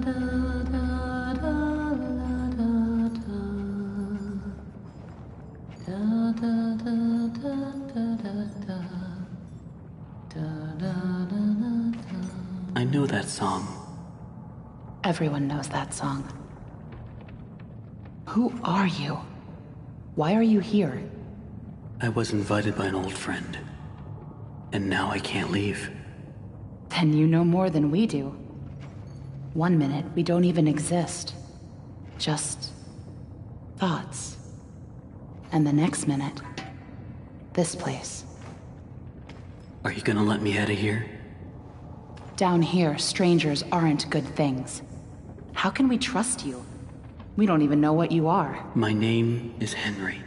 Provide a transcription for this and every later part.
I know that song. Everyone knows that song. Who are you? Why are you here? I was invited by an old friend. And now I can't leave. Then you know more than we do. 1 minute, we don't even exist. Just thoughts. And the next minute, this place. Are you gonna let me out of here? Down here, strangers aren't good things. How can we trust you? We don't even know what you are. My name is Henry.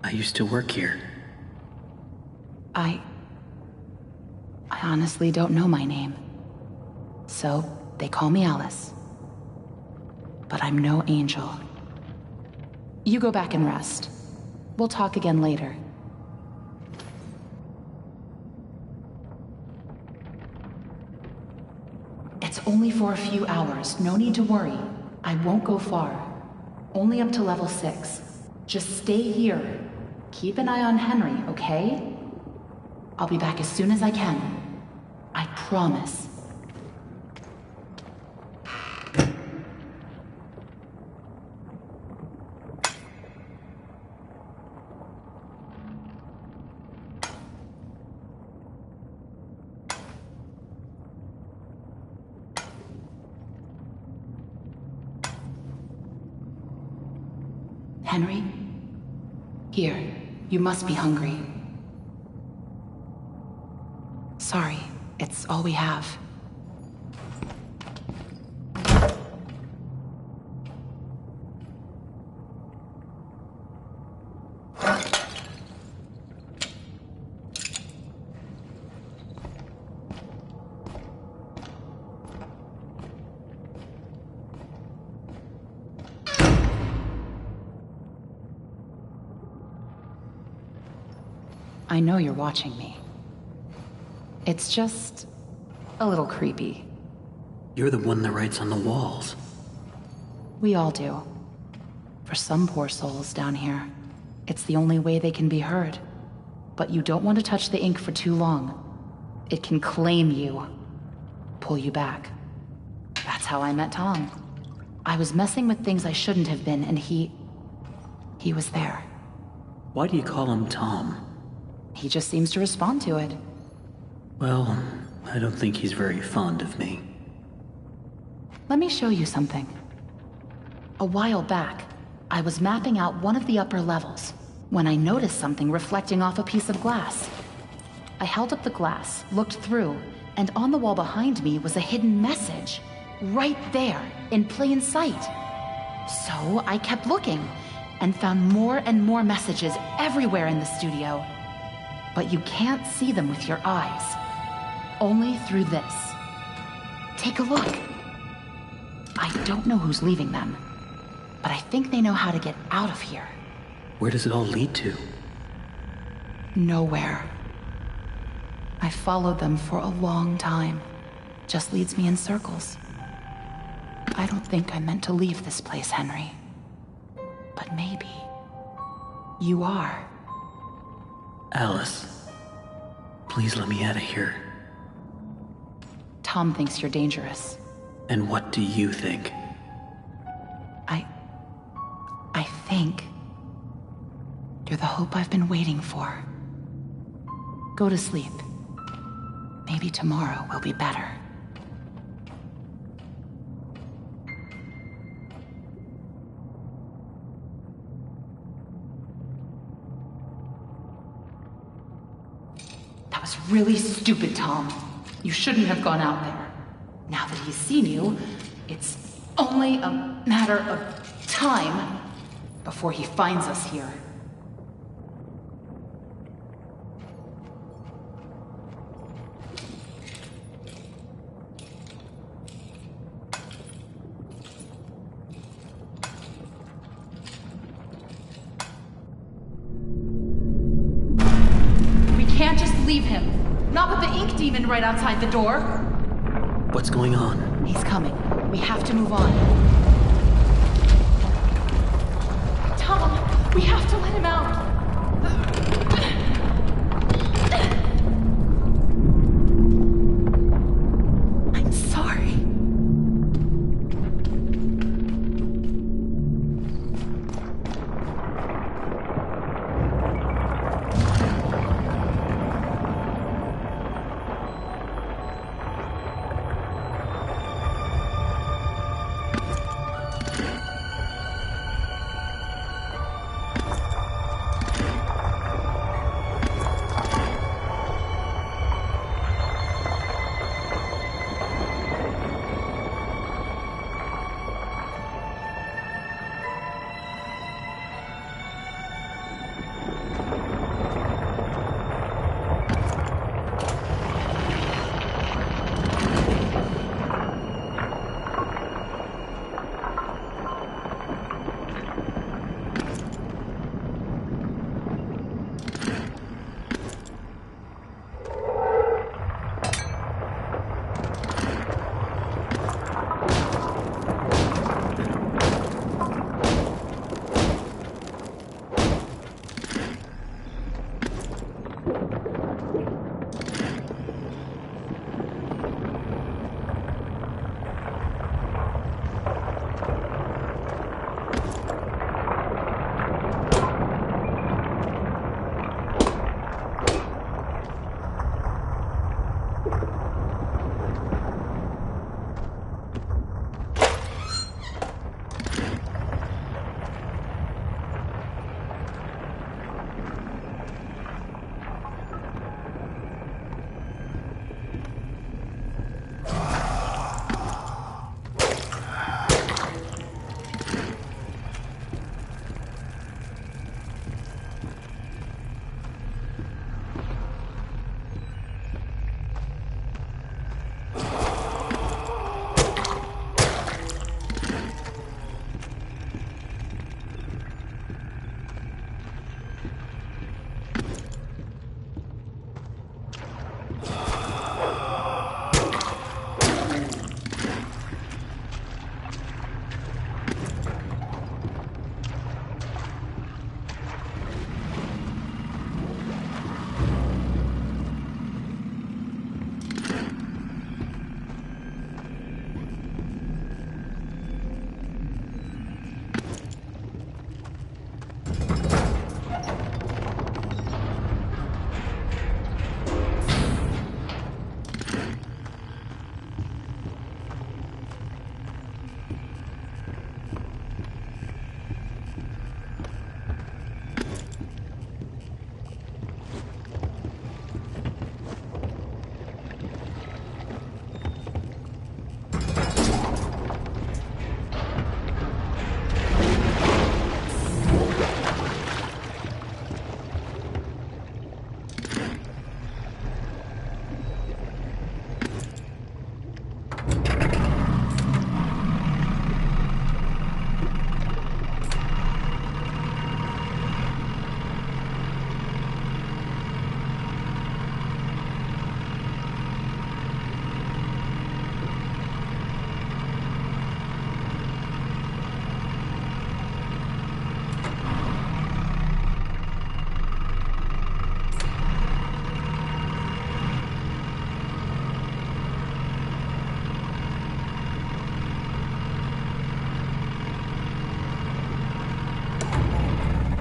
I used to work here. I honestly don't know my name. So, they call me Alice. But I'm no angel. You go back and rest. We'll talk again later. It's only for a few hours. No need to worry. I won't go far. Only up to level 6. Just stay here. Keep an eye on Henry, okay? I'll be back as soon as I can. I promise. Henry? Here, you must be hungry. Sorry, it's all we have. I know you're watching me. It's just a little creepy. You're the one that writes on the walls. We all do. For some poor souls down here, it's the only way they can be heard. But you don't want to touch the ink for too long. It can claim you, pull you back. That's how I met Tom. I was messing with things I shouldn't have been, and he was there. Why do you call him Tom? He just seems to respond to it. Well, I don't think he's very fond of me. Let me show you something. A while back, I was mapping out one of the upper levels when I noticed something reflecting off a piece of glass. I held up the glass, looked through, and on the wall behind me was a hidden message. Right there, in plain sight. So I kept looking, and found more and more messages everywhere in the studio. But you can't see them with your eyes. Only through this. Take a look. I don't know who's leaving them, but I think they know how to get out of here. Where does it all lead to? Nowhere. I followed them for a long time. Just leads me in circles. I don't think I meant to leave this place, Henry. But maybe you are. Alice, please let me out of here. Tom thinks you're dangerous. And what do you think? I think you're the hope I've been waiting for. Go to sleep. Maybe tomorrow will be better. That was really stupid, Tom. You shouldn't have gone out there. Now that he's seen you, it's only a matter of time before he finds us here. We can't just leave him. Not with the ink demon right outside the door. What's going on? He's coming. We have to move on. Tom, we have to let him out. I'm sorry.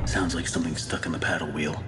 Sounds like something stuck in the paddle wheel.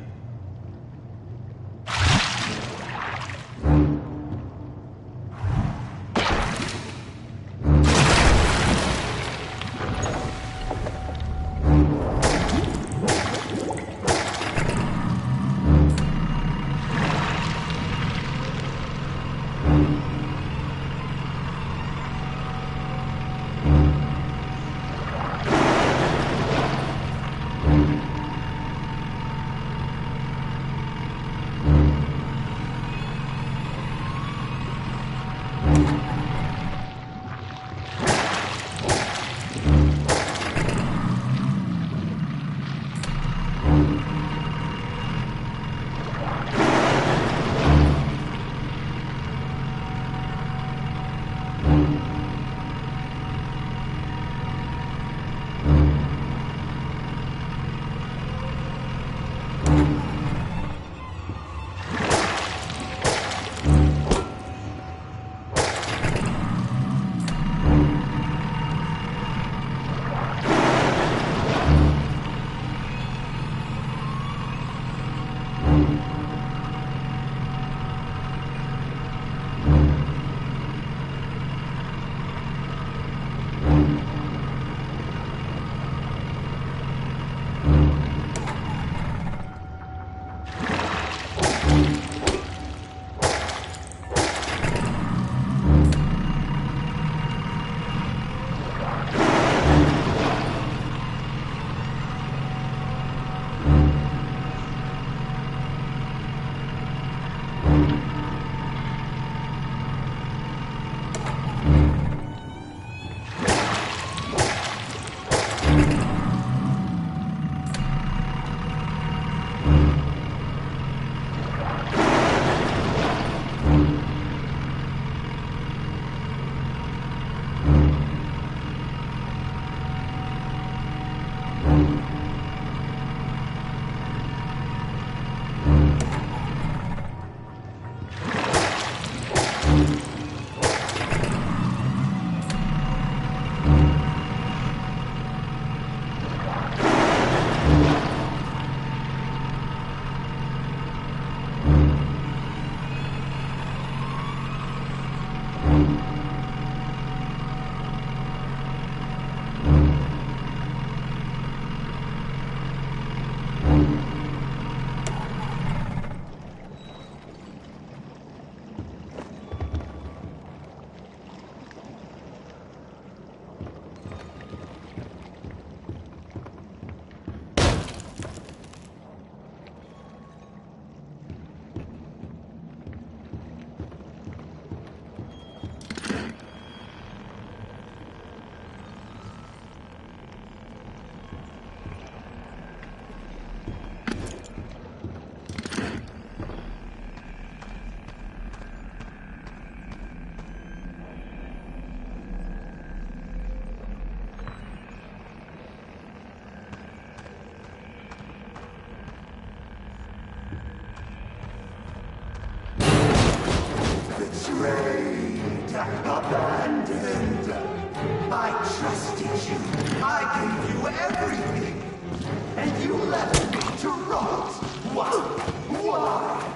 betrayed, abandoned. I trusted you. I gave you everything. And you left me to rot. Why? Why?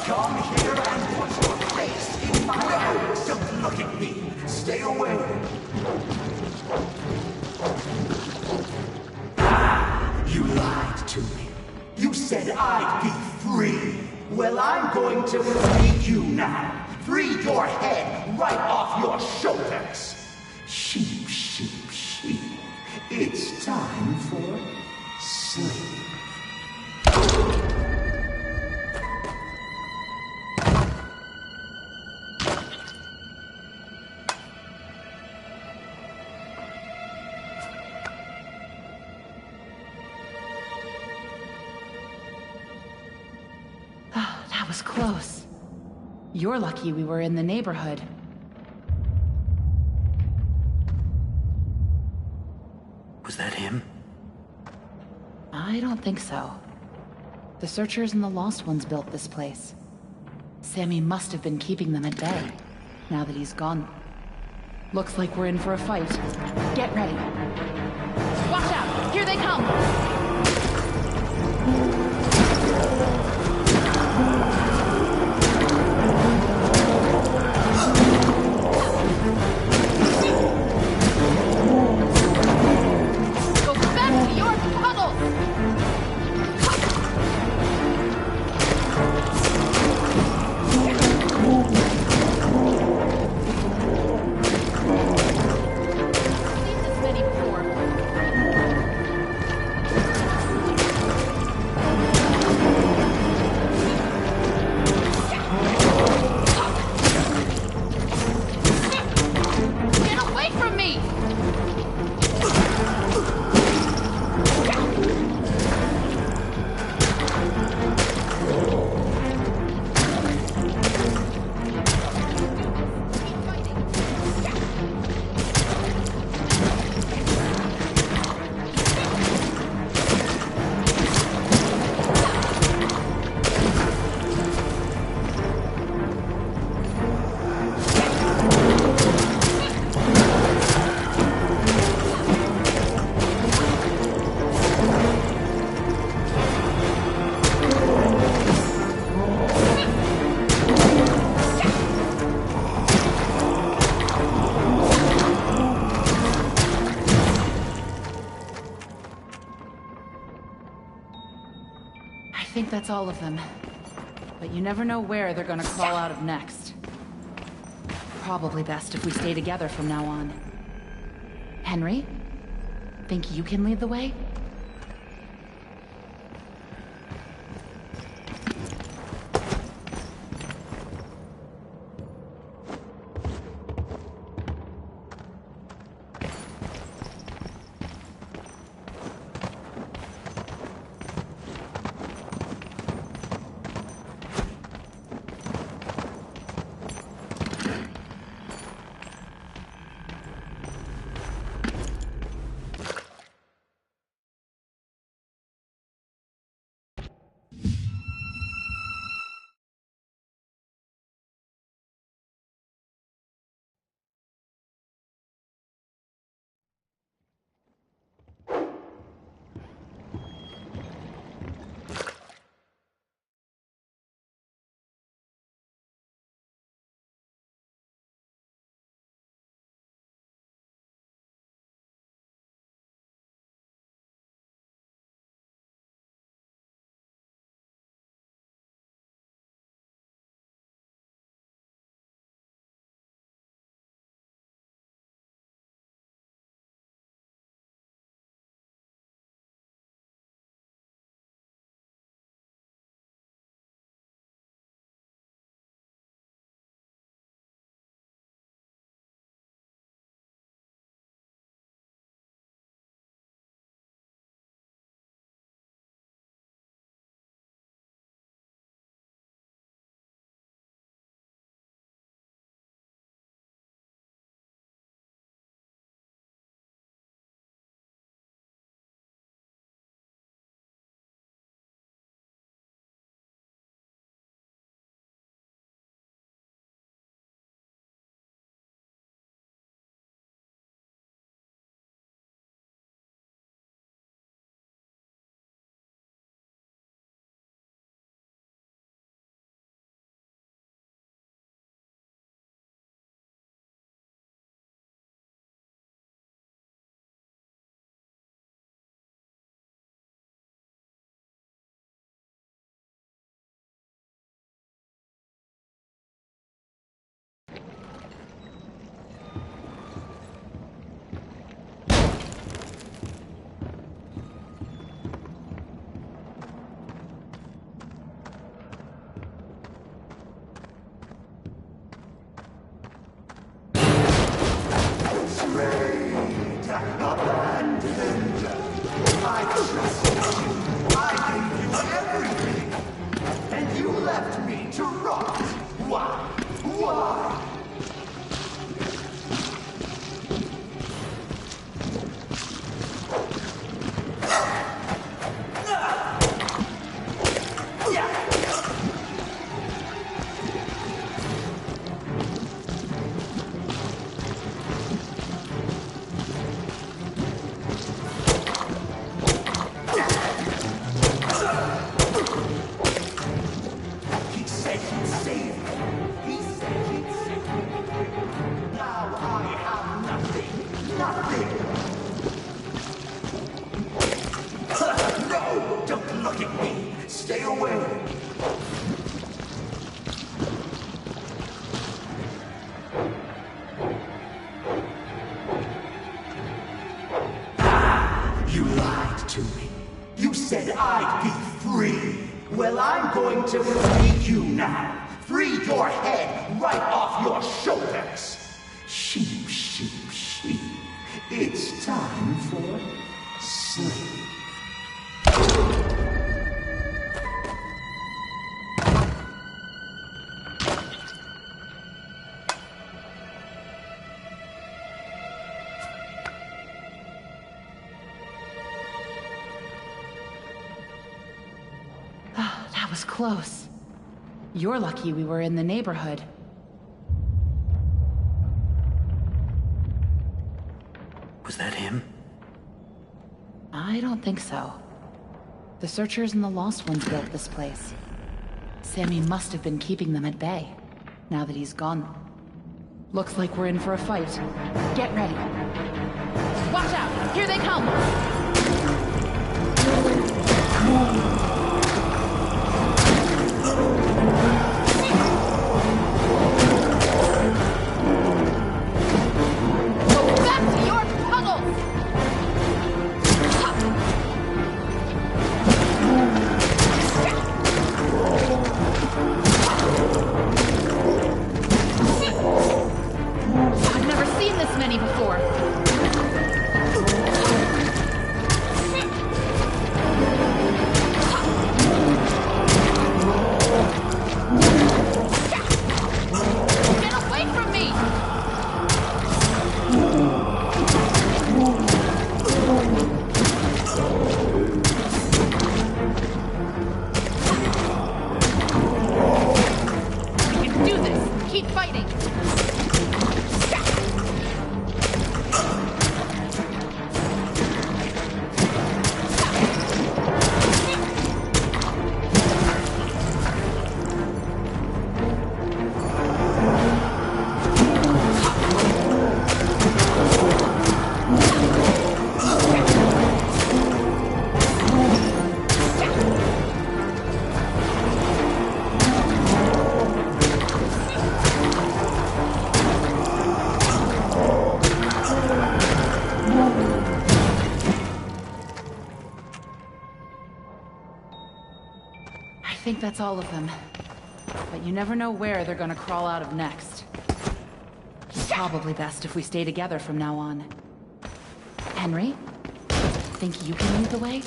Come here and put your face in my eyes. Don't look at me. Stay away. You lied to me. You said I'd be free. Well, I'm going to free you now. Free your head right off your shoulders. Sheep, sheep, sheep. It's time for sleep. That was close. You're lucky we were in the neighborhood. Was that him? I don't think so. The Searchers and the Lost Ones built this place. Sammy must have been keeping them at bay, now that he's gone. Looks like we're in for a fight. Get ready. Watch out! Here they come! Go back to your tunnels! Seen this many before. Get away from me! Keep fighting. I think that's all of them. But you never know where they're gonna crawl out of next. Probably best if we stay together from now on. Henry? Think you can lead the way? You lied to me. You said I'd be free. Well, I'm going to free you now. Free your head right off your shoulders. Sheep, sheep, sheep. It's time for sleep. That was close. You're lucky we were in the neighborhood. Was that him? I don't think so. The Searchers and the Lost Ones built this place. Sammy must have been keeping them at bay, now that he's gone. Looks like we're in for a fight. Get ready. Watch out! Here they come! I think that's all of them. But you never know where they're gonna crawl out of next. Probably best if we stay together from now on. Henry? Think you can lead the way?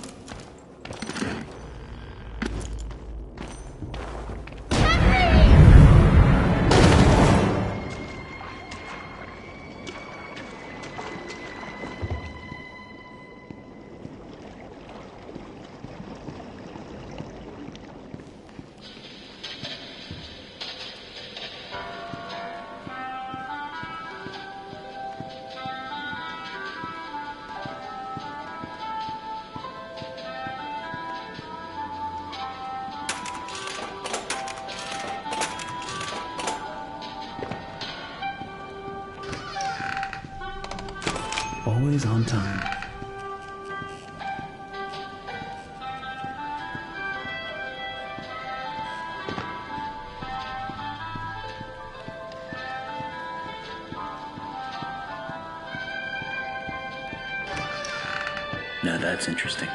Always on time. Now that's interesting.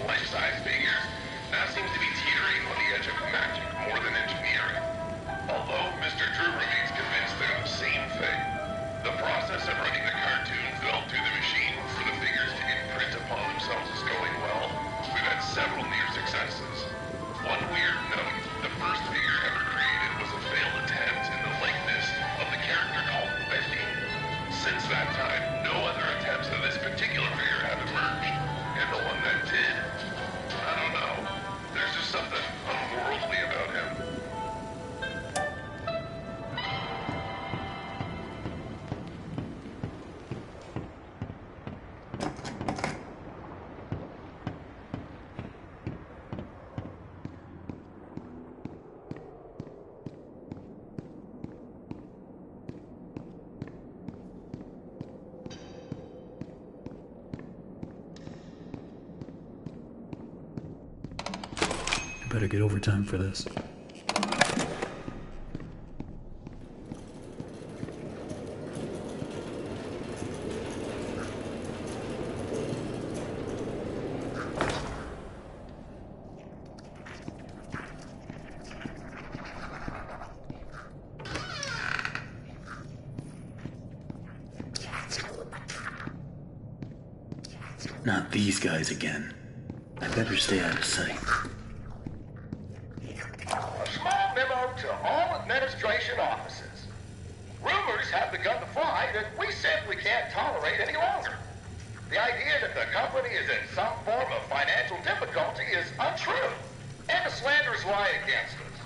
Life-size figures now seems to be teetering on the edge of Better get overtime for this. Not these guys again. I better stay out of sight. A small memo to all administration offices. Rumors have begun to fly that we simply can't tolerate any longer. The idea that the company is in some form of financial difficulty is untrue, and a slanderous lie against us.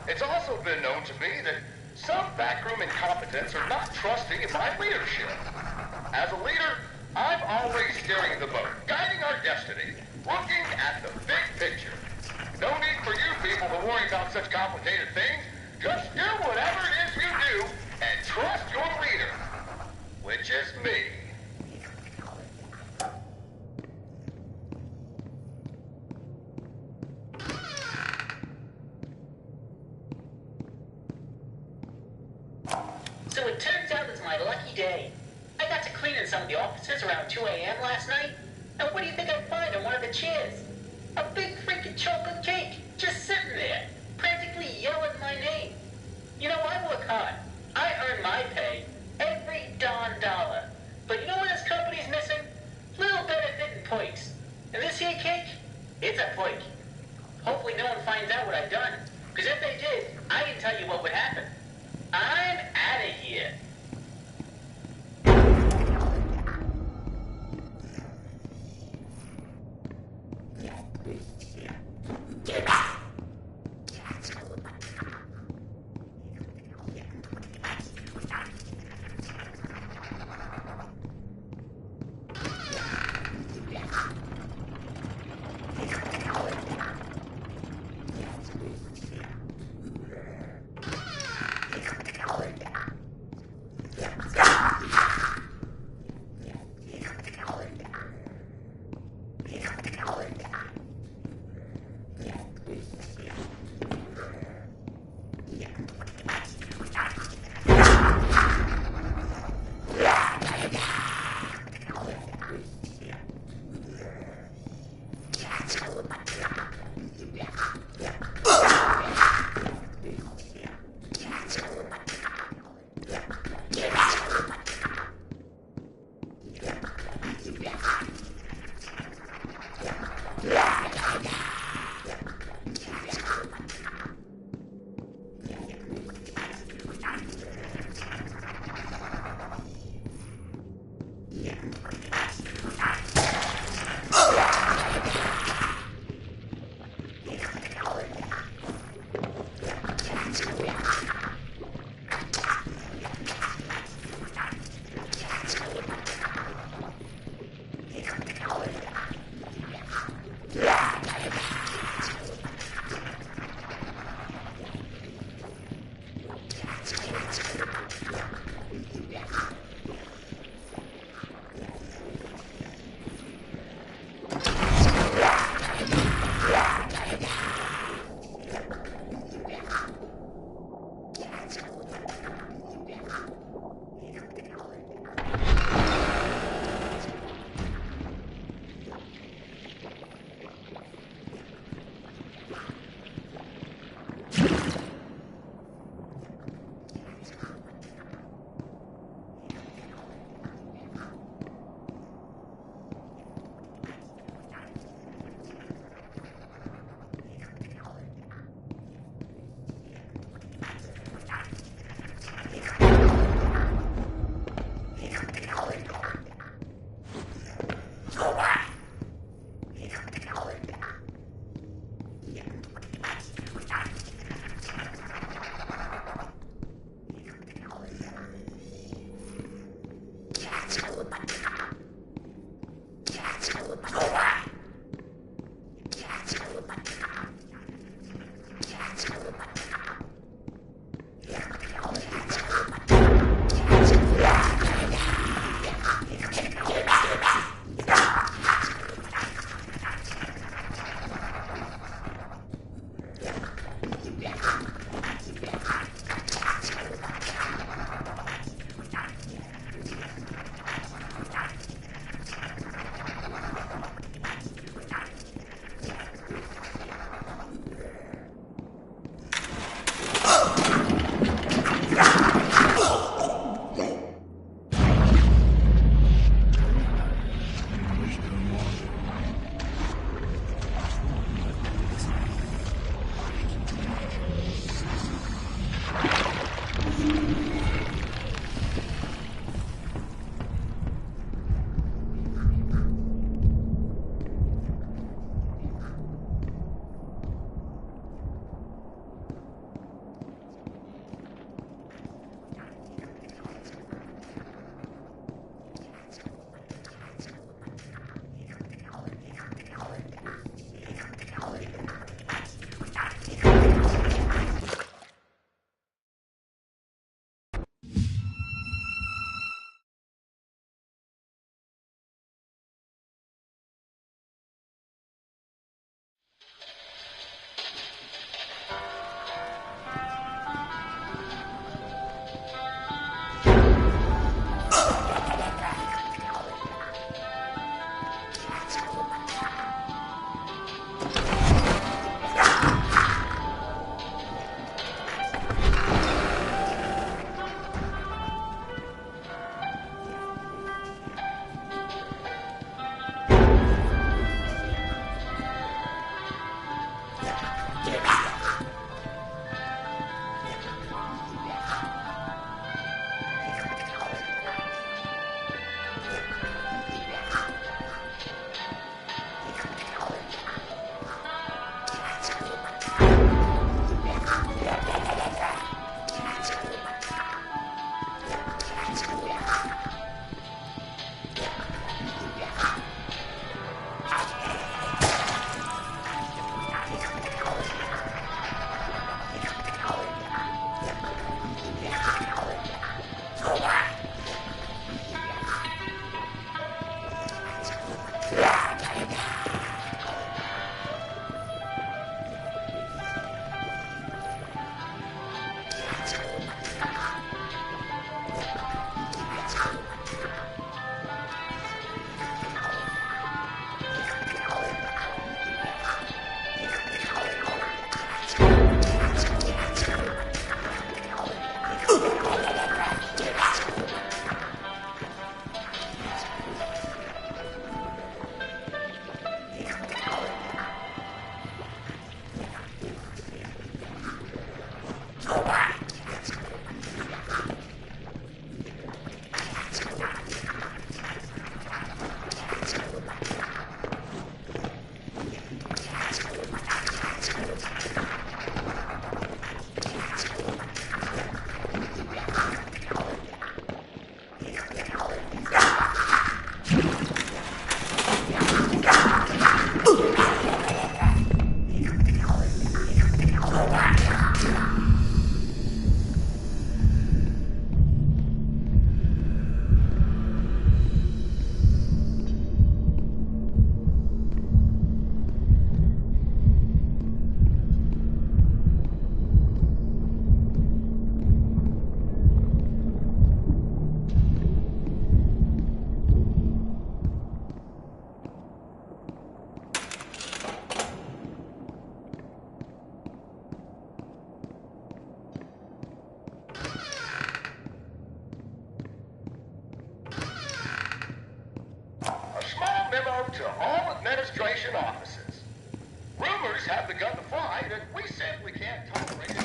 It's also been known to me that some backroom incompetents are not trusting in my leadership. As a leader, I'm always steering the boat, guiding our destiny, looking at the big picture. No need for you people to worry about such complicated things. Just do whatever it is you do and trust your leader, which is me. So it turns out it's my lucky day. I got to clean in some of the offices around 2 a.m. last night, and what do you think I find on one of the chairs? A big freaking chocolate cake, just sitting there, practically yelling my name. You know, I work hard. I earn my pay, every darn dollar. But you know what this company's missing? Little benefit and perks. And this here cake, it's a perk. Hopefully no one finds out what I've done, because if they did, I can tell you what would happen. I'm out of here. To all administration offices. Rumors have begun to fly that we simply can't tolerate it.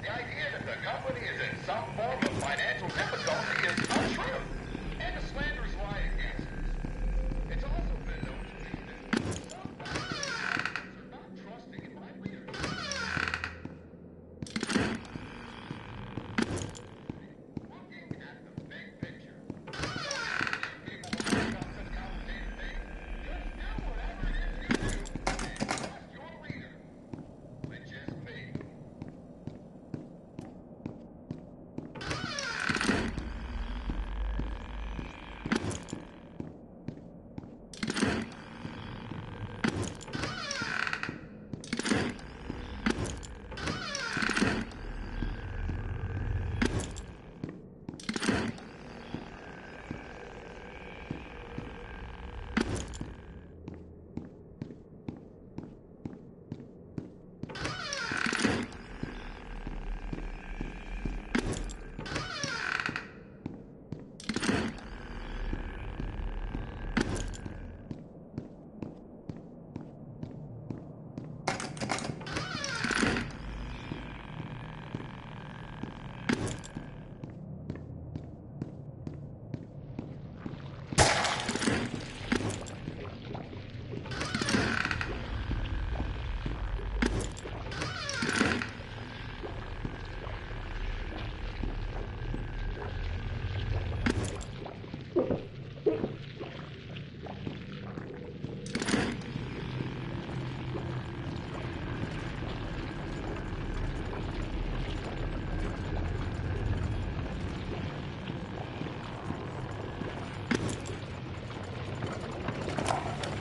The idea that the company is in some form of financial difficulty is untrue, and the slanders lie against us. It's also been known to me that some are not trusting in my leadership. Looking at the big picture,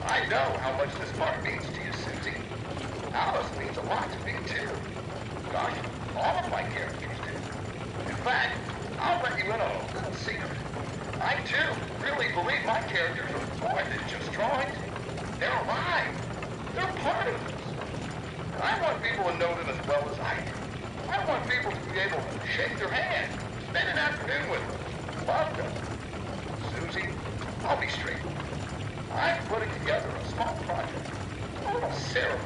I know how much this part means to you, Susie. Alice means a lot to me, too. Gosh, all of my characters do. In fact, I'll let you in on a little secret. I, too, really believe my characters are more than just drawings. They're alive. They're part of us. I want people to know them as well as I do. I want people to be able to shake their hand, spend an afternoon with them, love them. Susie, I'll be straight. I'm putting together a small project, a little ceremony.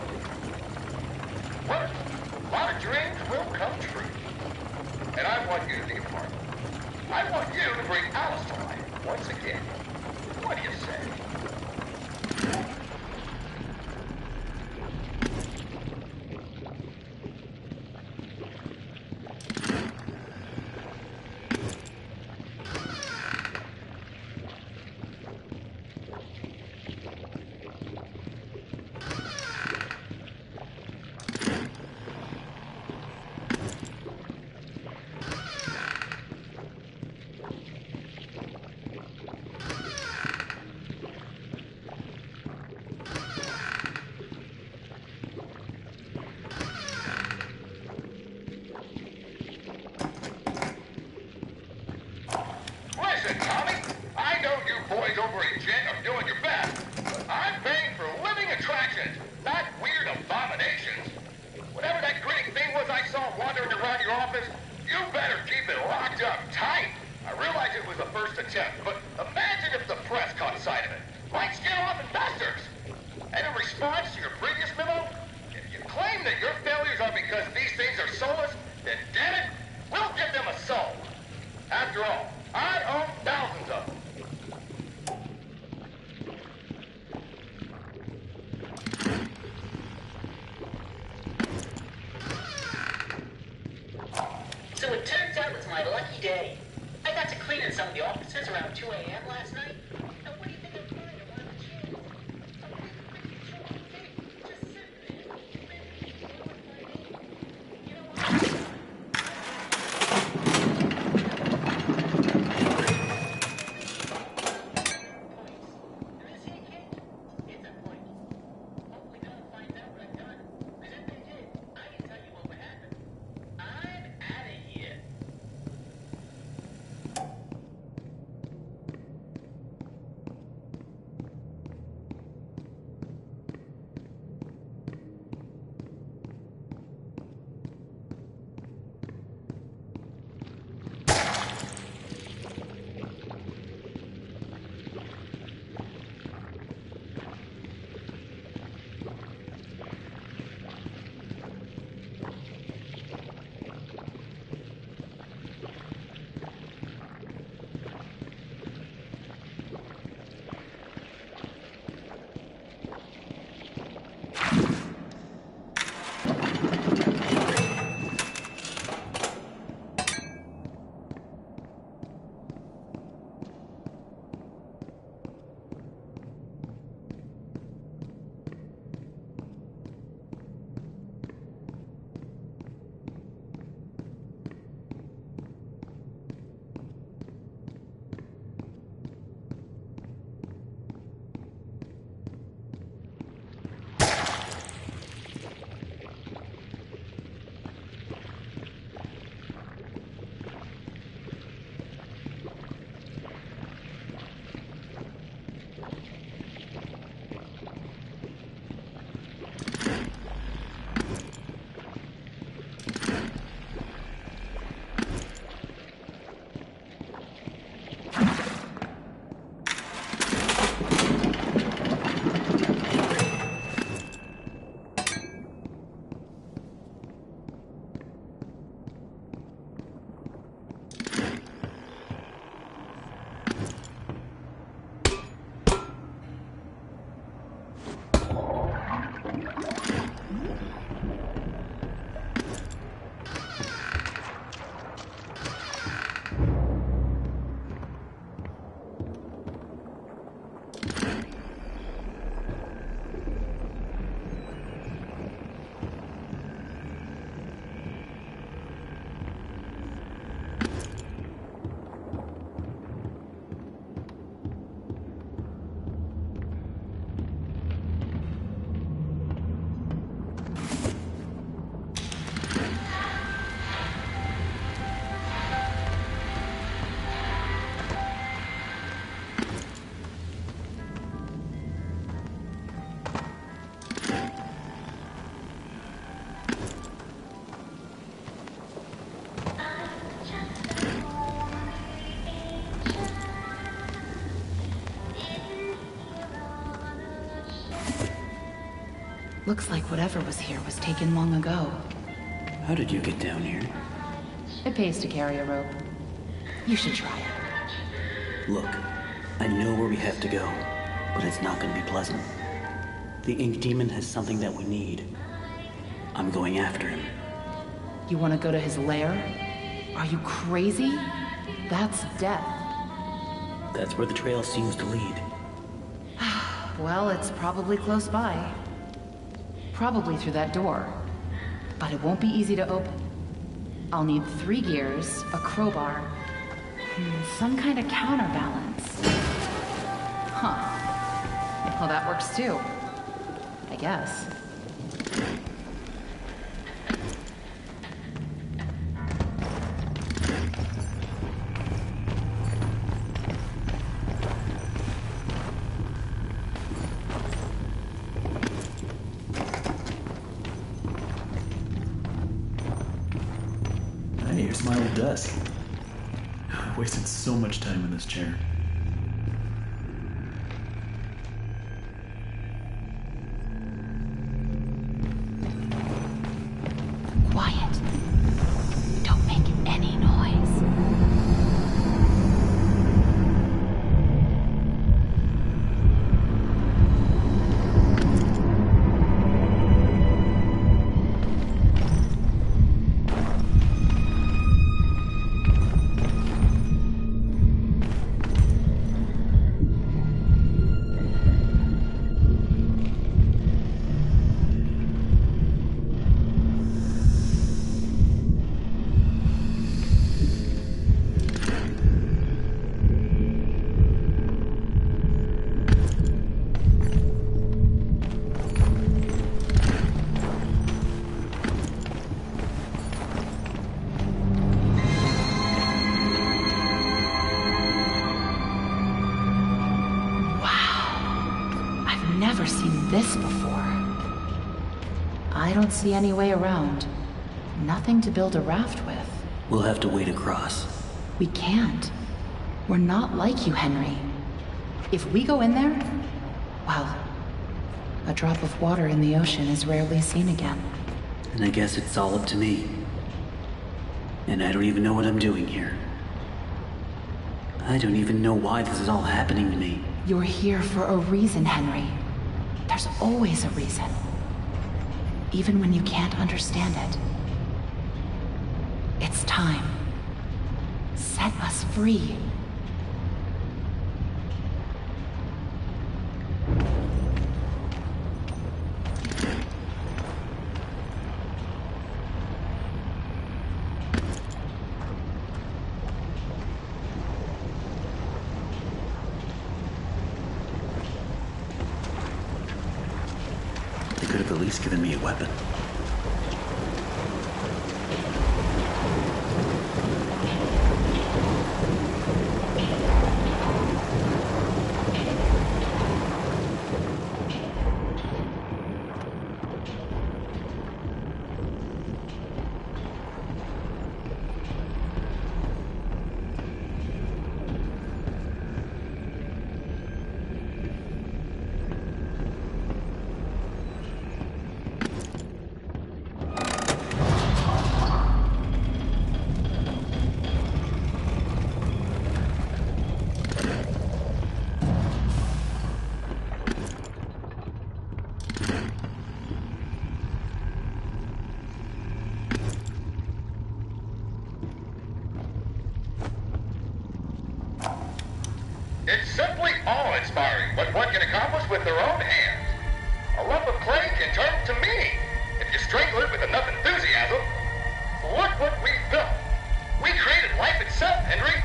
Well, a lot of dreams will come true. And I want you to be a part of it. I want you to bring Alice to life once again. What do you say? Listen, Tommy, I know you boys over at Jet are doing your best, but I'm paying for living attractions, not weird abominations. Whatever that grinning thing was I saw wandering around your office, you better keep it locked up tight. I realize it was the first attempt, but imagine if the press caught sight of it. Might scare off investors. And in response to your previous memo, if you claim that your failures are because these things are soulless, then damn it, we'll give them a soul. After all, I own thousands of them. So it turns out it's my lucky day. I got to cleaning some of the offices around 2 a.m. last night. And what do you think I find in one of the chairs? A big freaking chocolate cake just sitting there. Bendy, you know what my name? You know what? And this here cake, it's a point. Hopefully they'll find out what I've done. Because if they did, I can tell you what would happen. I'm out of here. Looks like whatever was here was taken long ago. How did you get down here? It pays to carry a rope. You should try it. Look, I know where we have to go, but it's not gonna be pleasant. The Ink Demon has something that we need. I'm going after him. You want to go to his lair? Are you crazy? That's death. That's where the trail seems to lead. Well, it's probably close by. Probably through that door. But it won't be easy to open. I'll need 3 gears, a crowbar, some kind of counterbalance. Huh. Well, that works too. I guess. desk. I wasted so much time in this chair. Quiet. Don't make any noise. Never seen this before. I don't see any way around. Nothing to build a raft with. We'll have to wade across. We can't. We're not like you, Henry. If we go in there, well, a drop of water in the ocean is rarely seen again. And I guess it's all up to me. And I don't even know what I'm doing here. I don't even know why this is all happening to me. You're here for a reason, Henry. There's always a reason. Even when you can't understand it. It's time. Set us free. They could have at least given me a weapon. It's simply awe-inspiring what one can accomplish with their own hands. A lump of clay can turn to meaning if you strangle it with enough enthusiasm. Look what we built. We created life itself, Henry.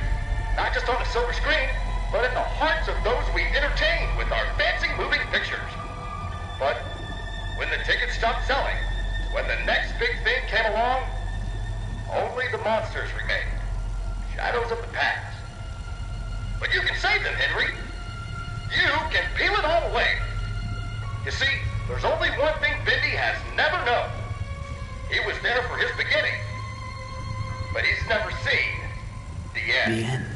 Not just on a silver screen, but in the hearts of those we entertain with our fancy moving pictures. But when the tickets stopped selling, when the next big thing came along, only the monsters remained. Shadows of the past. But you can save them, Henry. You can peel it all away. You see, there's only one thing Bendy has never known. He was there for his beginning, but he's never seen the end. The end.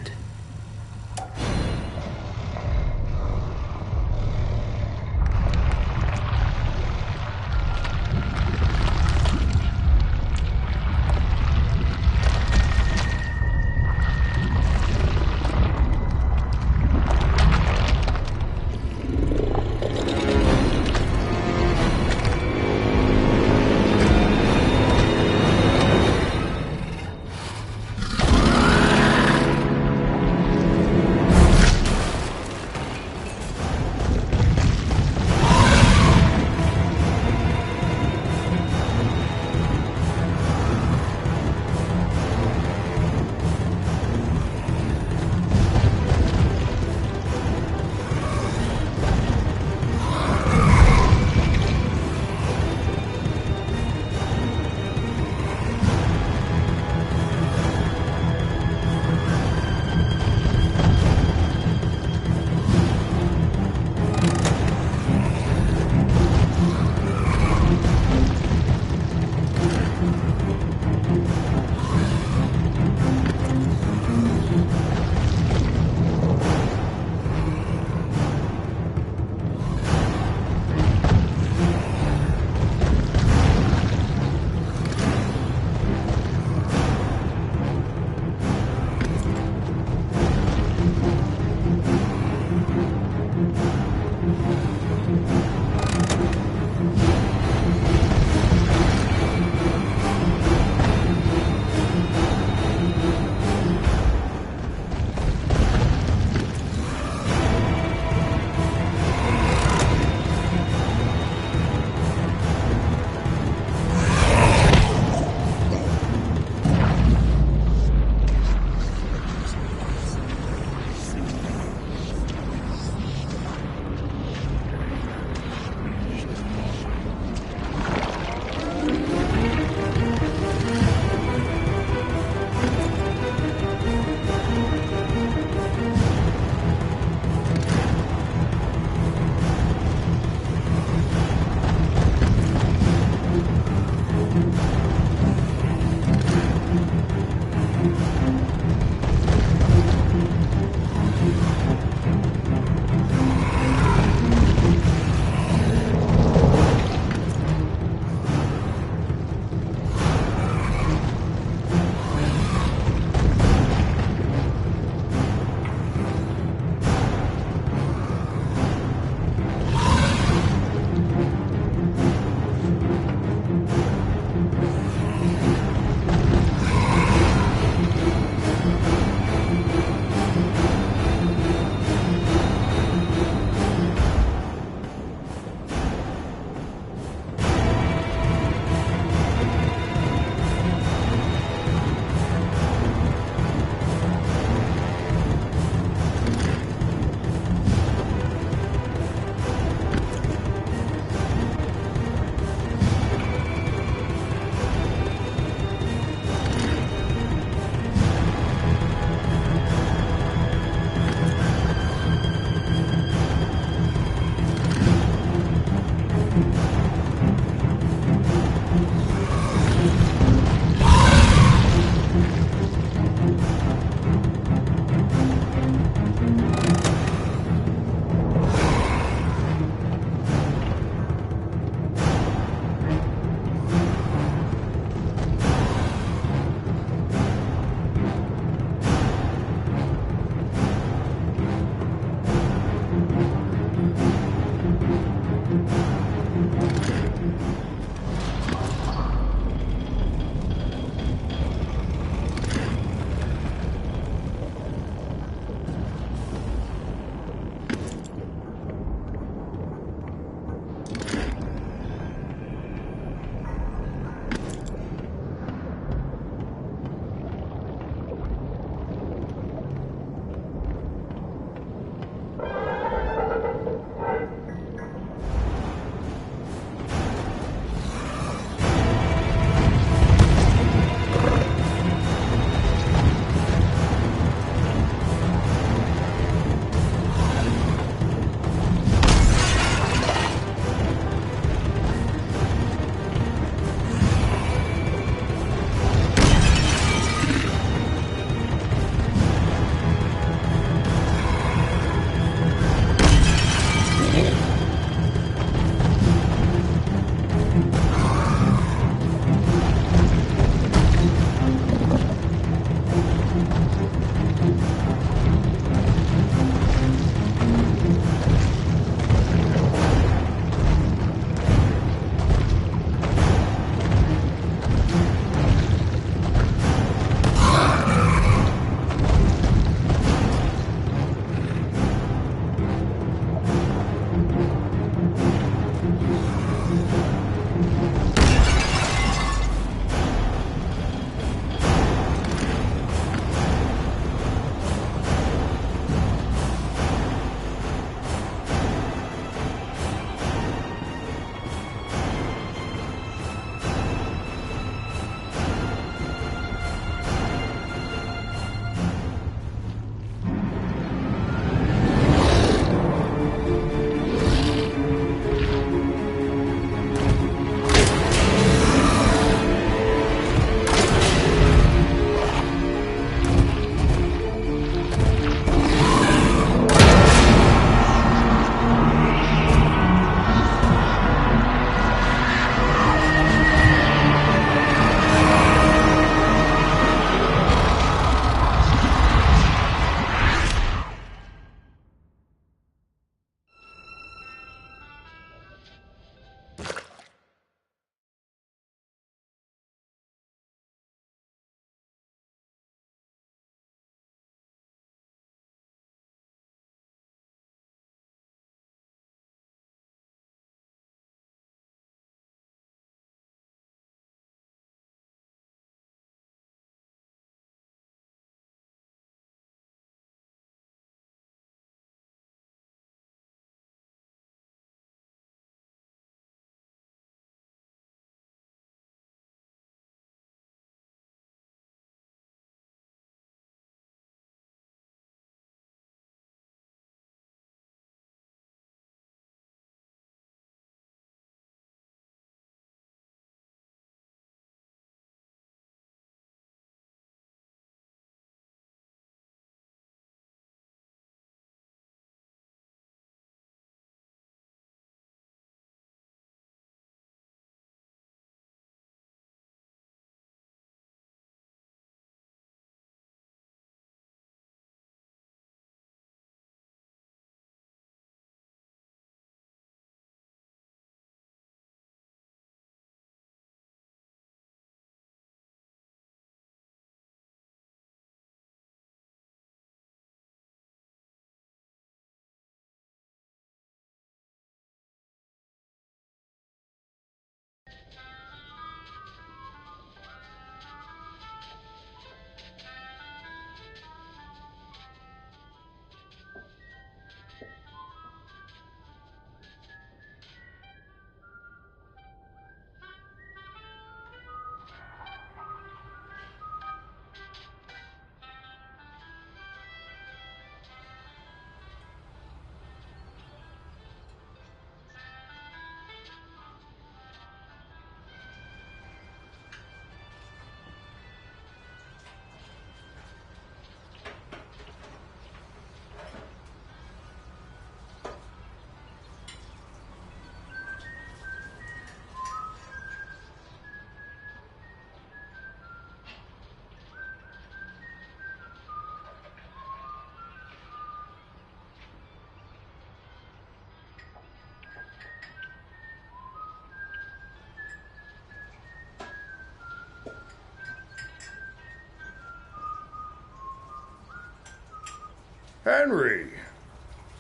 Henry!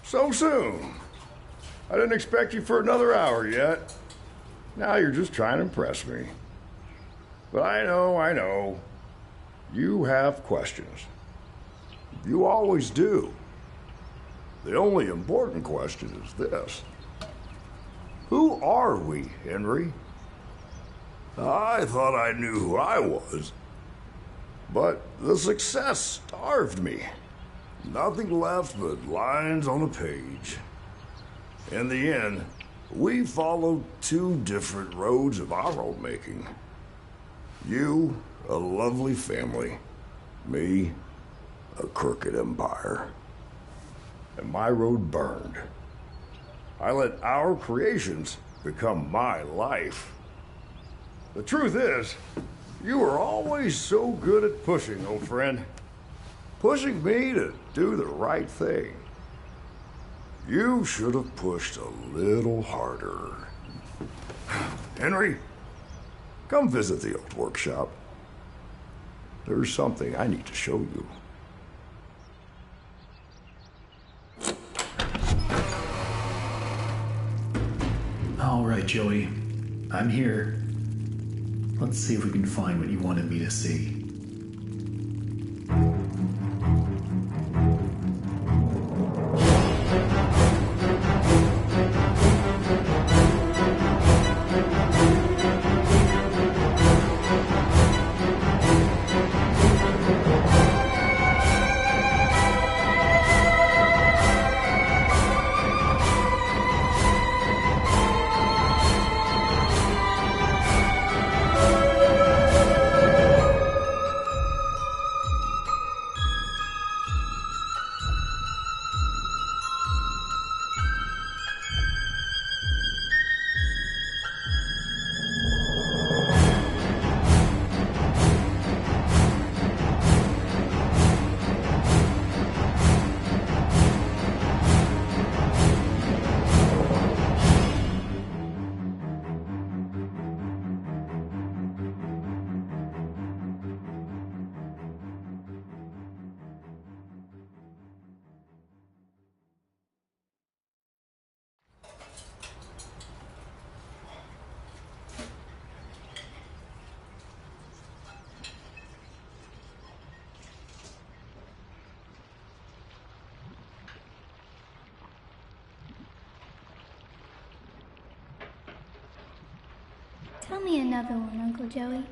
So soon. I didn't expect you for another hour yet. Now you're just trying to impress me. But I know. You have questions. You always do. The only important question is this. Who are we, Henry? I thought I knew who I was. But the success starved me. Nothing left but lines on a page. In the end, we followed two different roads of our own making. You, a lovely family. Me, a crooked empire. And my road burned. I let our creations become my life. The truth is, you were always so good at pushing, old friend. Pushing me to do the right thing. You should have pushed a little harder. Henry, come visit the old workshop. There's something I need to show you. All right, Joey. I'm here. Let's see if we can find what you wanted me to see. Tell me another one, Uncle Joey.